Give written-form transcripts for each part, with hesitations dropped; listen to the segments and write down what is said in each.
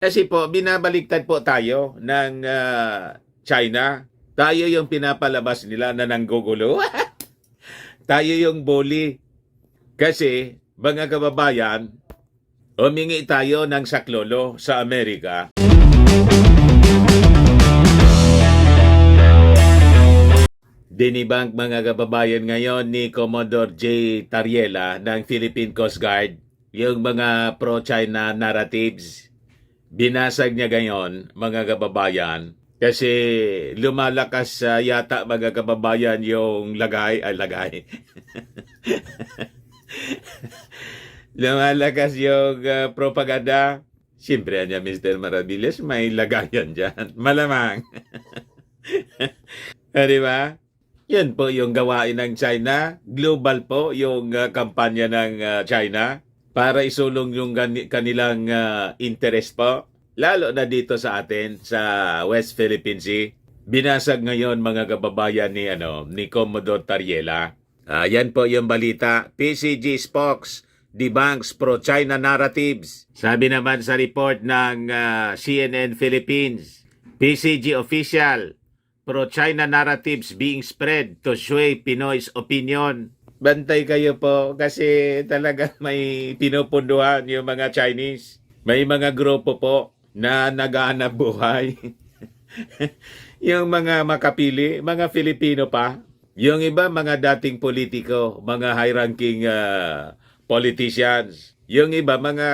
Kasi po, binabaliktad po tayo ng China. Tayo yung pinapalabas nila na nanggugulo. Tayo yung bully. Kasi, mga kababayan, humingi tayo ng saklolo sa Amerika. Dinibang mga kababayan ngayon ni Commodore J. Tariela ng Philippine Coast Guard yung mga pro-China narratives. Binasag niya ngayon, mga kababayan, kasi lumalakas yata mga kababayan yung lagay. Lumalakas yung propaganda. Siyempre niya, Mr. Maravillas, may lagayan dyan. Malamang. Di ba? Yan po yung gawain ng China. Global po yung kampanya ng China para isulong yung kanilang interest po. Lalo na dito sa atin, sa West Philippine Sea. Binasag ngayon mga kababayan ni Commodore Tariela. Yan po yung balita. PCG spokes debunks pro-China narratives. Sabi naman sa report ng CNN Philippines, PCG official, pro-China narratives being spread to sway Pinoy's opinion. Bantay kayo po kasi talaga may pinupunduhan yung mga Chinese. May mga grupo po na naghahanap buhay. Yung mga makapili, mga Filipino pa. Yung iba, mga dating politiko, mga high-ranking politicians. Yung iba, mga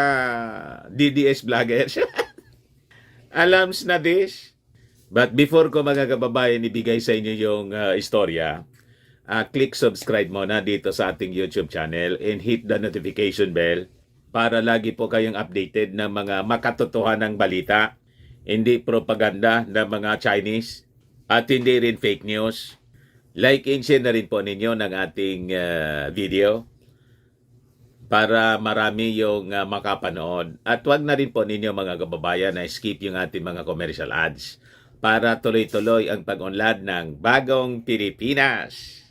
DDS vloggers. Alams na this. But before ko mga kababayan ibigay sa inyo yung istorya, click subscribe muna dito sa ating YouTube channel and hit the notification bell para lagi po kayong updated ng mga makatotohanang balita, hindi propaganda ng mga Chinese at hindi rin fake news. Like and share na rin po ninyo ng ating video para marami yung makapanood. At wag na rin po ninyo mga kababayan na skip yung ating mga commercial ads para tuloy-tuloy ang pag-unlad ng bagong Pilipinas.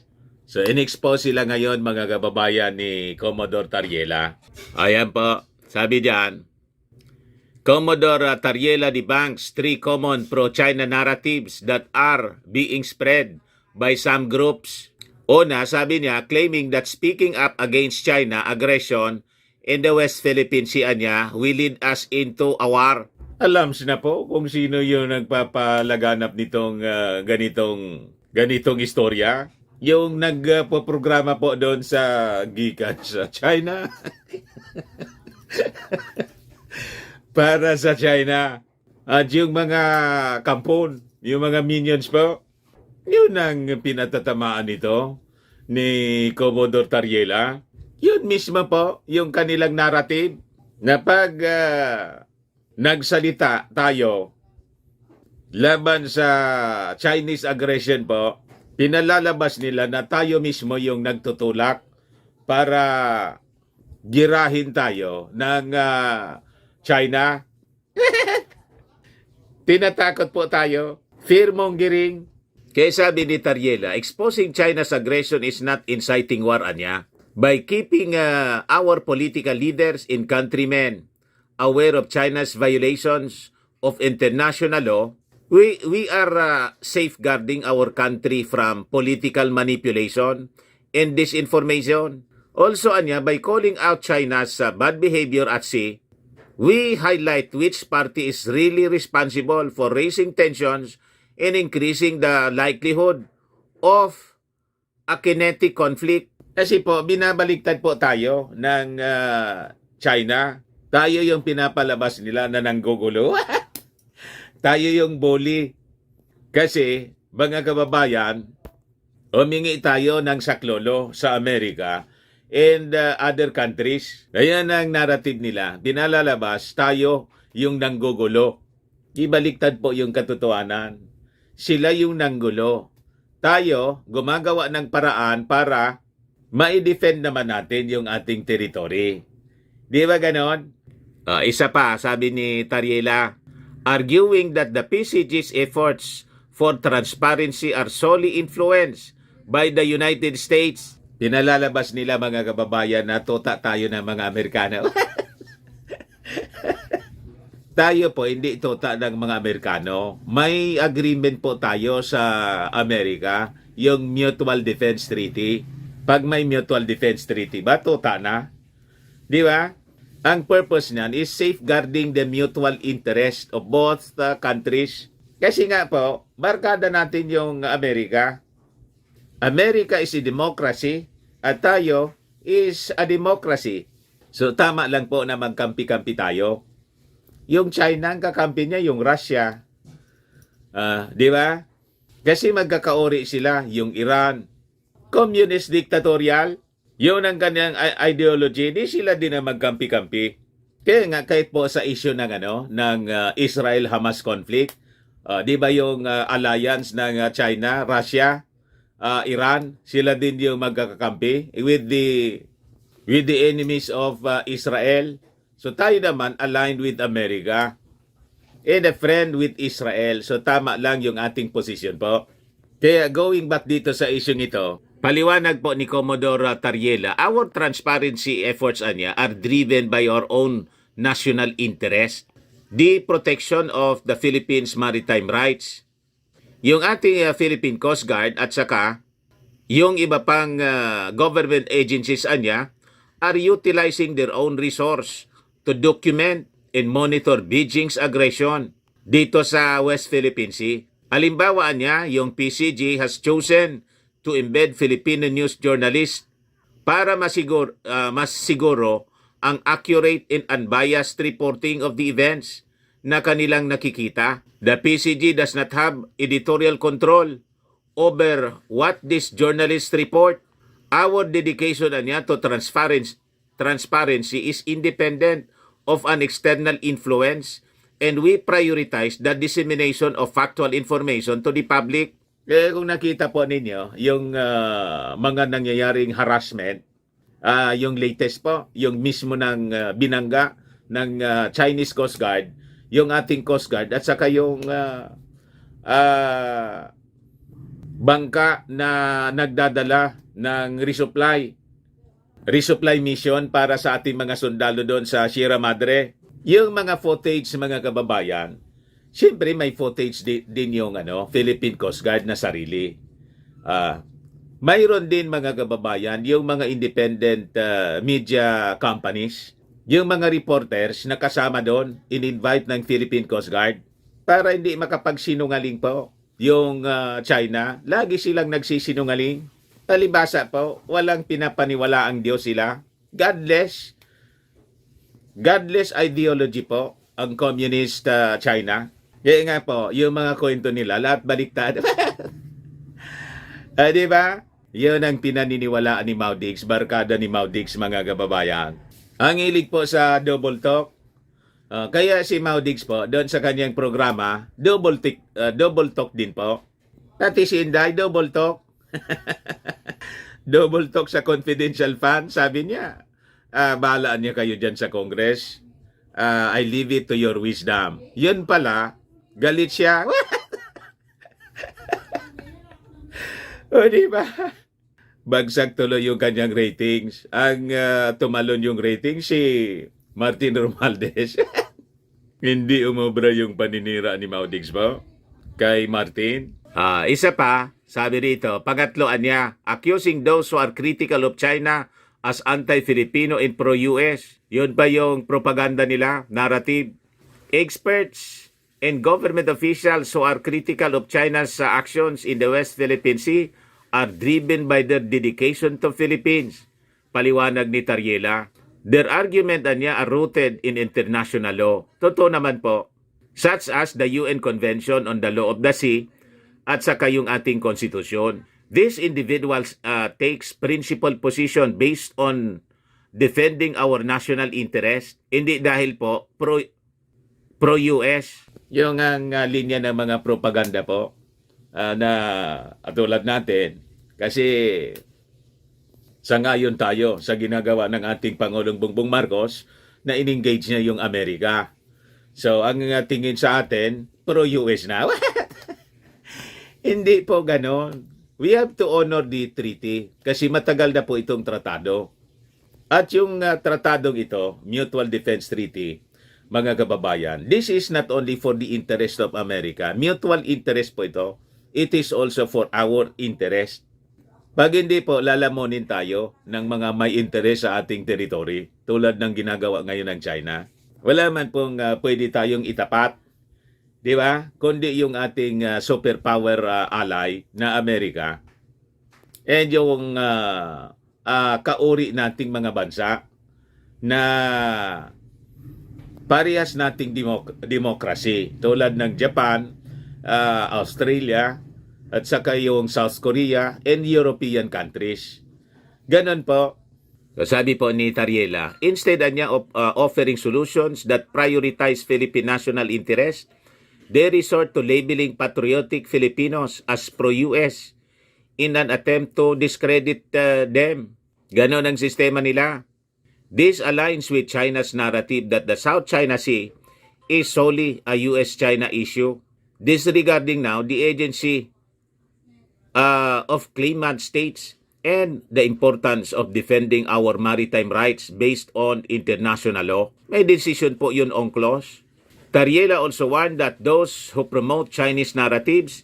So, in-expose sila ngayon mga kababayan ni Commodore Tariela. Ayan po, sabi diyan, Commodore Tariela debunks 3 common pro-China narratives that are being spread by some groups. Una, sabi niya, claiming that speaking up against China aggression in the West Philippine Sea niya will lead us into a war. Alam na po kung sino yung nagpapalaganap nitong ganitong istorya. Yung nagpo-programa po doon sa gikan sa China. Para sa China. At yung mga kampon, yung mga minions po, yun ang pinatatamaan nito ni Commodore Tariela. Yun mismo po, yung kanilang narrative na pag nagsalita tayo laban sa Chinese aggression po, pinalalabas nila na tayo mismo yung nagtutulak para girahin tayo ng China. Tinatakot po tayo. Fear-mongering. Kaya sabi ni Tariela, exposing China's aggression is not inciting war anya. By keeping our political leaders and countrymen aware of China's violations of international law, we are safeguarding our country from political manipulation and disinformation. Also, anya, by calling out China's bad behavior at sea, we highlight which party is really responsible for raising tensions and increasing the likelihood of a kinetic conflict. Kasi po, binabaliktad po tayo ng China. Tayo yung pinapalabas nila na nanggugulo. Tayo yung bully. Kasi, mga kababayan, humingi tayo ng saklolo sa Amerika and other countries. Ayan ang narrative nila. Pinalalabas, tayo yung nanggugulo. Ibaliktad po yung katotohanan. Sila yung nanggulo. Tayo, gumagawa ng paraan para ma-defend naman natin yung ating territory. Di ba ganon? Isa pa, sabi ni Tariela, arguing that the PCG's efforts for transparency are solely influenced by the United States. Pinalalabas nila mga kababayan na tuta tayo ng mga Amerikano. tayo po hindi tuta ng mga Amerikano. May agreement po tayo sa Amerika, yung Mutual Defense Treaty. Pag may Mutual Defense Treaty ba, tuta na? Di ba? Ang purpose niyan is safeguarding the mutual interest of both countries. Kasi nga po, barkada natin yung Amerika. America is a democracy at tayo is a democracy. So tama lang po na magkampi-kampi tayo. Yung China, ang kakampi niya, yung Russia. Di ba? Kasi magkakaori sila, yung Iran. Communist dictatorial, yun ang kanyang ideology, di sila din na magkampi-kampi. Kaya nga kahit po sa issue ng Israel-Hamas conflict, di ba yung alliance ng China, Russia, Iran, sila din yung magkakakampi with the enemies of Israel. So tayo naman aligned with America and a friend with Israel. So tama lang yung ating position po. Kaya going back dito sa issue ito, paliwanag po ni Commodore Tariela, our transparency efforts are driven by our own national interest, the protection of the Philippines maritime rights, yung ating Philippine Coast Guard at saka yung iba pang government agencies are utilizing their own resource to document and monitor Beijing's aggression dito sa West Philippine Sea. Halimbawa yung PCG has chosen to embed Filipino news journalists para mas siguro ang accurate and unbiased reporting of the events na kanilang nakikita. The PCG does not have editorial control over what these journalists report. Our dedication to transparency is independent of an external influence, and we prioritize the dissemination of factual information to the public. Kung nakita po ninyo, yung mga nangyayaring harassment, yung latest po, yung mismo ng binangga ng Chinese Coast Guard, yung ating Coast Guard, at saka yung bangka na nagdadala ng resupply mission para sa ating mga sundalo doon sa Sierra Madre. Yung mga footage, mga kababayan, siyempre may footage din yung Philippine Coast Guard na sarili. Mayroon din mga kababayan, yung mga independent media companies, yung mga reporters na kasama doon, in-invite ng Philippine Coast Guard para hindi makapagsinungaling po yung China. Lagi silang nagsisinungaling. Talibasa po, walang pinapaniwala ang Diyos sila. Godless ideology po ang communist China. Kaya nga po, yung mga kwento nila, lahat baliktad. Di ba? Yun ang pinaniniwalaan ni Mau Diggs, barkada ni Mau Diggs, mga kababayan. Ang hilig po sa double talk. Kaya si Mau Diggs po, doon sa kanyang programa, double talk din po. Pati si Inday, double talk. Double talk sa confidential fund, sabi niya. Bahalaan niya kayo dyan sa Congress. I leave it to your wisdom. Yun pala, galit siya. O diba? Bagsak tuloy yung kanyang ratings. Ang tumalon yung ratings si Martin Romualdez. Hindi umobra yung paninira ni Mau Diggs po kay Martin. Isa pa, sabi rito, pangatloan niya, accusing those who are critical of China as anti-Filipino and pro-US. Yun pa yung propaganda nila, narrative. Experts and government officials who are critical of China's actions in the West Philippine Sea are driven by their dedication to Philippines. Paliwanag ni Tariela. Their argument are rooted in international law. Totoo naman po, such as the UN Convention on the Law of the Sea at saka yung ating konstitusyon. These individuals takes principled position based on defending our national interest, hindi dahil po pro-US. Yung ang linya ng mga propaganda po na atulad natin. Kasi sangayon tayo sa ginagawa ng ating Pangulong Bongbong Marcos na in-engage niya yung Amerika. So ang tingin sa atin, pro-US na. Hindi po ganon. We have to honor the treaty kasi matagal na po itong tratado. At yung tratadong ito, Mutual Defense Treaty, mga kababayan. This is not only for the interest of America. Mutual interest po ito. It is also for our interest. Pag hindi po, lalamunin tayo ng mga may interest sa ating territory tulad ng ginagawa ngayon ng China. Wala man pong pwede tayong itapat, di ba? Kundi yung ating superpower ally na Amerika and yung kauri nating mga bansa na parehas nating demokrasi tulad ng Japan, Australia, at saka yung South Korea and European countries. Ganon po. Sabi po ni Tariela, instead niya of offering solutions that prioritize Philippine national interest, they resort to labeling patriotic Filipinos as pro-US in an attempt to discredit them. Ganon ang sistema nila. This aligns with China's narrative that the South China Sea is solely a US-China issue, disregarding now the agency of claimant states and the importance of defending our maritime rights based on international law. May decision po yun, UNCLOS. Tariela also warned that those who promote Chinese narratives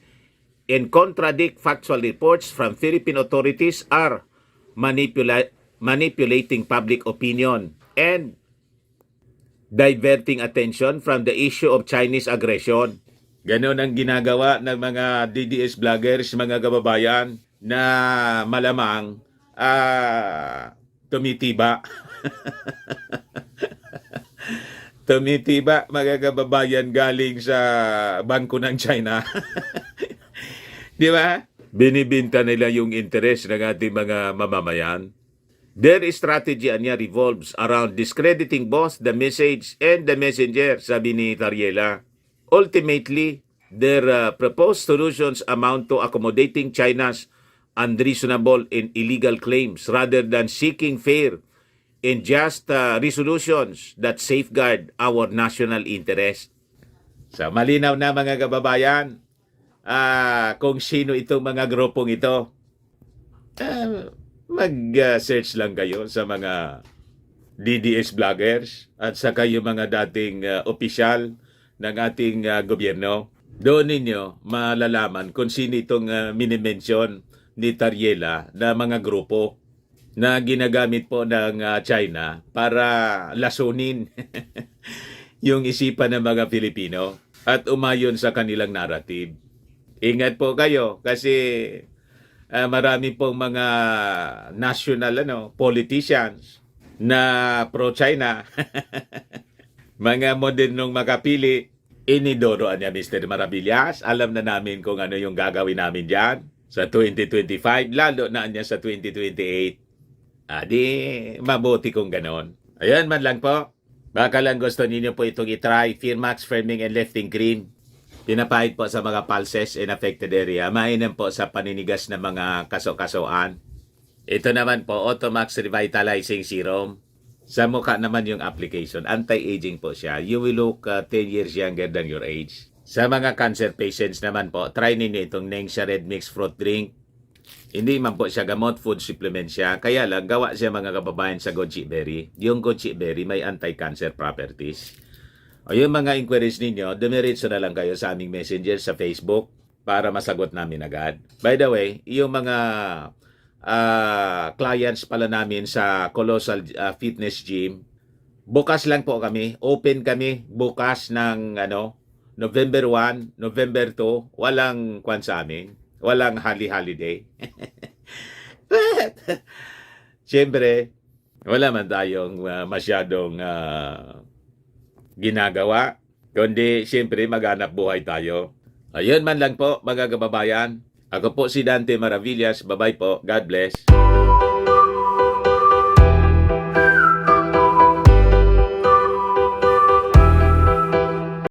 and contradict factual reports from Philippine authorities are manipulating public opinion and diverting attention from the issue of Chinese aggression. Ganon ang ginagawa ng mga DDS vloggers, mga kababayan, na malamang tumitiba. Tumitiba, mga kababayan, galing sa bangko ng China. Di ba? Binibinta nila yung interest ng ating mga mamamayan. Their strategy niya revolves around discrediting both the message and the messenger, sabi ni Tariela. Ultimately, their proposed solutions amount to accommodating China's unreasonable and illegal claims rather than seeking fair and just resolutions that safeguard our national interest. So, malinaw na mga kababayan kung sino itong mga grupong ito. Mag-search lang kayo sa mga DDS vloggers at saka yung mga dating opisyal ng ating gobyerno. Doon ninyo malalaman kung sino itong minimension ni Tariela na mga grupo na ginagamit po ng China para lasunin yung isipan ng mga Pilipino at umayon sa kanilang narrative. Ingat po kayo kasi marami pong mga national politicians na pro-China. Mga modernong makapili, inidoroan niya Mr. Maravillas. Alam na namin kung ano yung gagawin namin dyan sa 2025, lalo na niya sa 2028. Di mabuti kung ganon. Ayan man lang po. Baka lang gusto ninyo po itong itry, Firmax Firming and Lifting Cream. Pinapahid po sa mga pulses in affected area. Mainam po sa paninigas ng mga kaso-kasoan. Ito naman po, Automax Revitalizing Serum. Sa mukha naman yung application, anti-aging po siya. You will look 10 years younger than your age. Sa mga cancer patients naman po, try ninyo itong Nengxia Red Mix Fruit Drink. Hindi man po siya gamot, food supplement siya. Kaya lang, gawa siya mga kababayan sa goji berry. Yung goji berry may anti-cancer properties. O yung mga inquiries ninyo, dumiretso na lang kayo sa aming messenger sa Facebook para masagot namin agad. By the way, yung mga clients pala namin sa Colossal Fitness Gym, bukas lang po kami. Open kami bukas ng November 1, November 2. Walang kwan sa amin. Walang holiday. Siyempre, wala man tayong masyadong ginagawa. Kundi, siyempre, maghanap buhay tayo. Ayun man lang po, mga kababayan. Ako po si Dante Maravillas. Bye-bye po. God bless.